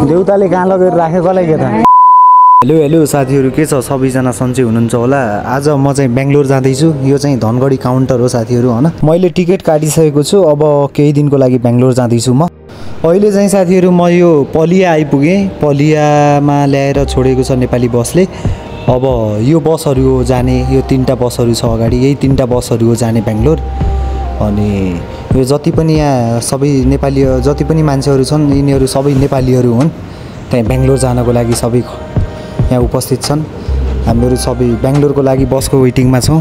देउताले कहाँ लगेर राखे कसलाई के त। हेलो हेलो साथीहरू, के छ सबैजना सन्चै हुनुहुन्छ होला। आज म चाहिँ बेङ्गलोर जाँदैछु। यो चाहिँ धनगढी काउन्टर हो साथीहरू हैन। मैले टिकट काटिसकेको छु। अब केही दिनको लागि बेङ्गलोर जाँदैछु म। अहिले चाहिँ साथीहरू म यो पलिया आइपुगेँ। पलियामा ल्याएर छोडेको छ नेपाली बसले। अब यो बसहरू हो जाने, यो 3टा बसहरू छ अगाडि, यही 3टा बसहरू हो जाने बेङ्गलोर। अनि यो जति पनि यहाँ सबै नेपाली जति पनि मान्छेहरू छन् यिनीहरू सबै नेपालीहरू हुन्। त्यहाँ बेङ्गलोर जानको लागि सबै यहाँ उपस्थित छन्। हामीहरू सबै बेङ्गलोरको लागि बसको वेटिङमा छौँ।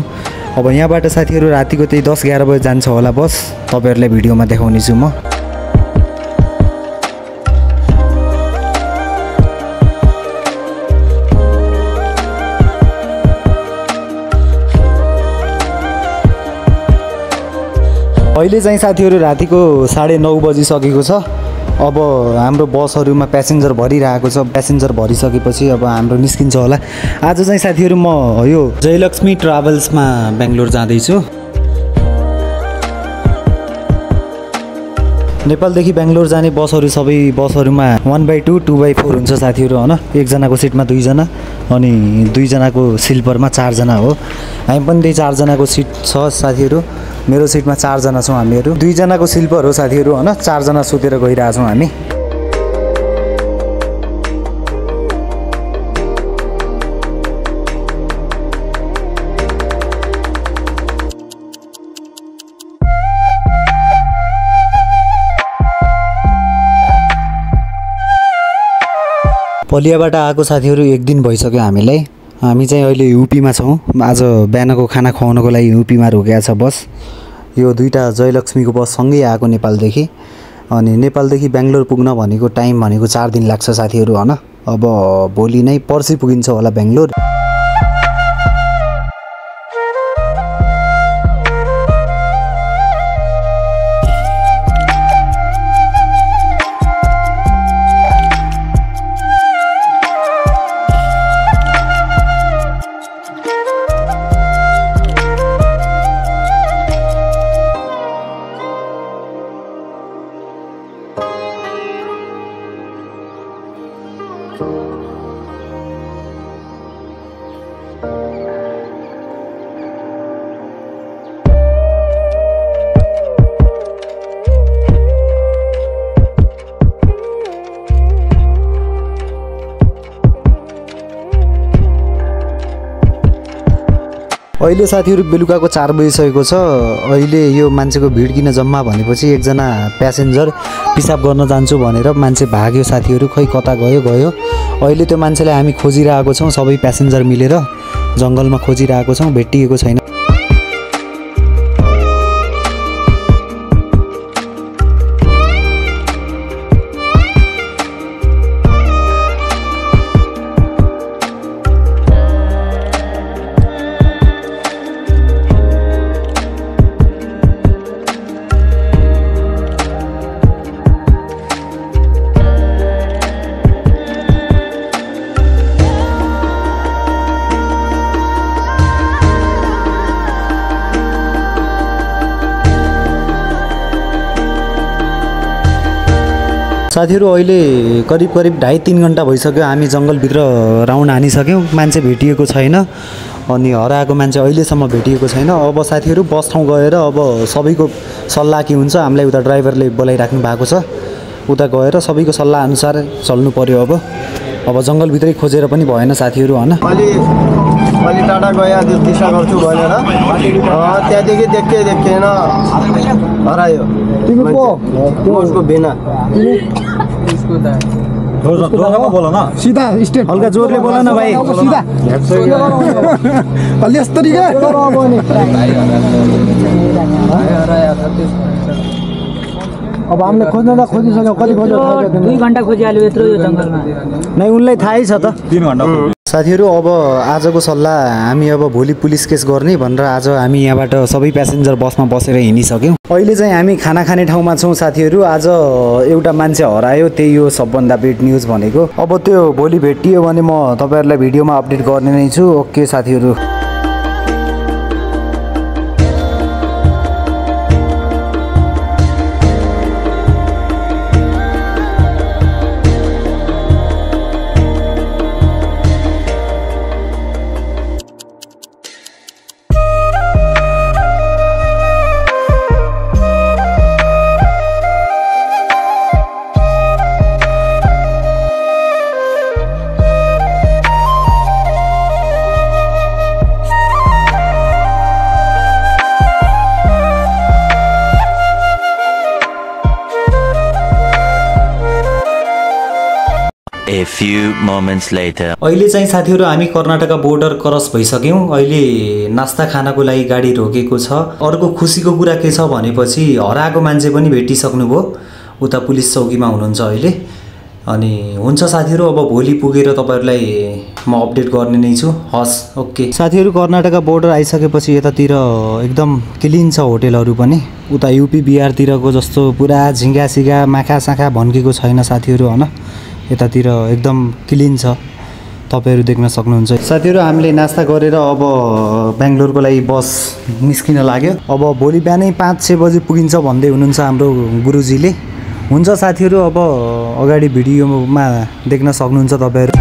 अब यहाँबाट साथीहरू रातिको त्यही 10-11 बजे जान्छ होला बस। तपाईँहरूलाई भिडियोमा देखाउनेछु म। अहिले चाहिँ साथीहरू रातिको 9:30 बजिसकेको छ। अब हाम्रो बसहरूमा प्यासेन्जर भरिरहेको छ। प्यासेन्जर भरिसकेपछि अब हाम्रो निस्किन्छ होला। आज चाहिँ साथीहरू म यो जयलक्ष्मी ट्राभल्समा बेङ्गलोर जाँदैछु। नेपालदेखि बेङ्गलोर जाने बसहरू सबै बसहरूमा 1/2, 2/4 हुन्छ साथीहरू हैन। एकजनाको सिटमा 2 जना अनि 2 जनाको स्लिपरमा 4 जना हो। हामी पनि त्यही 4 जनाको सिट छ साथीहरू। मेरो सिटमा 4 जना छौँ हामीहरू। 2 जनाको स्लिपर हो साथीहरू हैन। 4 जना सुतेर गइरहेछौँ हामी। पलियाबाट आएको साथीहरू 1 दिन भइसक्यो हामीलाई। हामी चाहिँ अहिले युपीमा छौँ। आज बिहानको खाना खुवाउनको लागि युपीमा रोकेको छ बस। यो 2टा जयलक्ष्मीको बस सँगै आएको नेपालदेखि। अनि नेपालदेखि बेङ्गलोर पुग्न भनेको टाइम भनेको 4 दिन लाग्छ साथीहरू हैन। अब भोलि नै पर्सि पुगिन्छ होला बेङ्गलोर। अहिले साथीहरू बेलुकाको 4 बजिसकेको छ। अहिले यो मान्छेको भिड किन जम्मा भनेपछि एकजना प्यासेन्जर पिसाब गर्न जान्छु भनेर मान्छे भाग्यो साथीहरू। खै कता गयो। अहिले त्यो मान्छेलाई हामी खोजिरहेको छौँ। सबै प्यासेन्जर मिलेर जङ्गलमा खोजिरहेको छौँ। भेटिएको छैन। साथीहरू अहिले करिब 2.5-3 घन्टा भइसक्यो। हामी जङ्गलभित्र राउन्ड हानिसक्यौँ। मान्छे भेटिएको छैन। अनि हराएको मान्छे अहिलेसम्म भेटिएको छैन। अब साथीहरू बस ठाउँ गएर अब सबैको सल्लाह के हुन्छ हामीलाई उता ड्राइभरले बोलाइराख्नु भएको छ। उता गएर सबैको सल्लाह अनुसार चल्नु पर्यो। अब जङ्गलभित्रै खोजेर पनि भएन साथीहरू हैन। अलि टाढा गयो दिशा गर्छु भनेर त्यहाँदेखि देखेन हरायो। उसको बिना बोला ना सीधा स्टेट हल्का जोरले बोला न भाइ। सीधा अलि यस्तो तरिका अब हामीले खोजिसक्यौँ। कति खोज्यो? 2 घन्टा खोजिहाल्यो यत्रो यो जङ्गलमा। नै उनलाई थाहै छ त। 3 घन्टा। साथीहरू अब आजको सल्लाह हामी अब भोलि पुलिस केस गर्ने भनेर आज हामी यहाँबाट सबै प्यासेन्जर बसमा बसेर हिँडिसक्यौँ। अहिले चाहिँ हामी खाना खाने ठाउँमा छौँ साथीहरू। आज एउटा मान्छे हरायो, त्यही हो सबभन्दा बेड न्युज भनेको। अब त्यो भोलि भेटियो भने म तपाईँहरूलाई भिडियोमा अपडेट गर्ने नै छु। ओके साथीहरू। A few moments later. अहिले चाहिँ साथीहरू हामी कर्नाटका बोर्डर क्रस भइसक्यौँ। अहिले नास्ता खानको लागि गाडी रोकेको छ। अर्को खुसीको कुरा के छ भनेपछि हराएको मान्छे पनि भेटिसक्नुभयो, उता पुलिस चौकीमा हुनुहुन्छ अहिले। अनि हुन्छ साथीहरू, अब भोलि पुगेर तपाईँहरूलाई म अपडेट गर्ने नै छु। हस्, ओके साथीहरू, कर्नाटका बोर्डर आइसकेपछि यतातिर एकदम क्लिन छ होटेलहरू पनि। उता युपी बिहारतिरको जस्तो पुरा झिङ्गा सिगा माखा साखा भन्केको छैन साथीहरू, होइन। यतातिर एकदम क्लिन छ, तपाईँहरू देख्न सक्नुहुन्छ। साथीहरू, हामीले नास्ता गरेर अब बेङ्गलोरको लागि बस निस्किन लाग्यो। अब भोलि बिहानै 5-6 बजी पुगिन्छ भन्दै हुनुहुन्छ हाम्रो गुरुजीले। हुन्छ साथीहरू, अब अगाडि भिडियोमा देख्न सक्नुहुन्छ तपाईँहरू।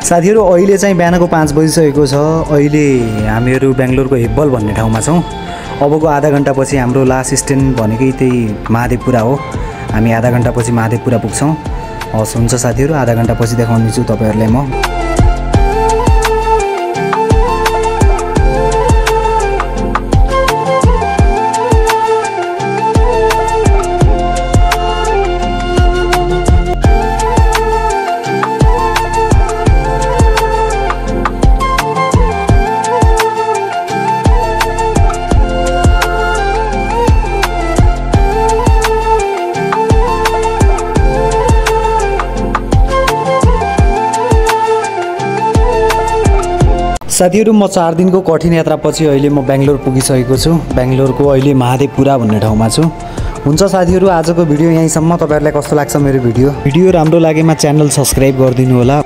साथीहरू, अहिले चाहिँ बिहानको 5 बजिसकेको छ। अहिले हामीहरू बेङ्गलोरको हेब्बल भन्ने ठाउँमा छौँ। अबको आधा घन्टापछि हाम्रो लास्ट स्ट्यान्ड भनेकै त्यही महादेवपुरा हो। हामी आधा घन्टापछि महादेवपुरा पुग्छौँ। हस्, हुन्छ साथीहरू, आधा घन्टापछि देखाउनेछु तपाईँहरूलाई म। साथीहरू, म 4 दिनको कठिन यात्रापछि अहिले म बेङ्गलोर पुगिसकेको छु। बेङ्गलोरको अहिले महादेवपुरा भन्ने ठाउँमा छु। हुन्छ साथीहरू, आजको भिडियो यहीँसम्म। तपाईँहरूलाई कस्तो लाग्छ मेरो भिडियो राम्रो लागेमा च्यानल सब्सक्राइब गरिदिनु होला।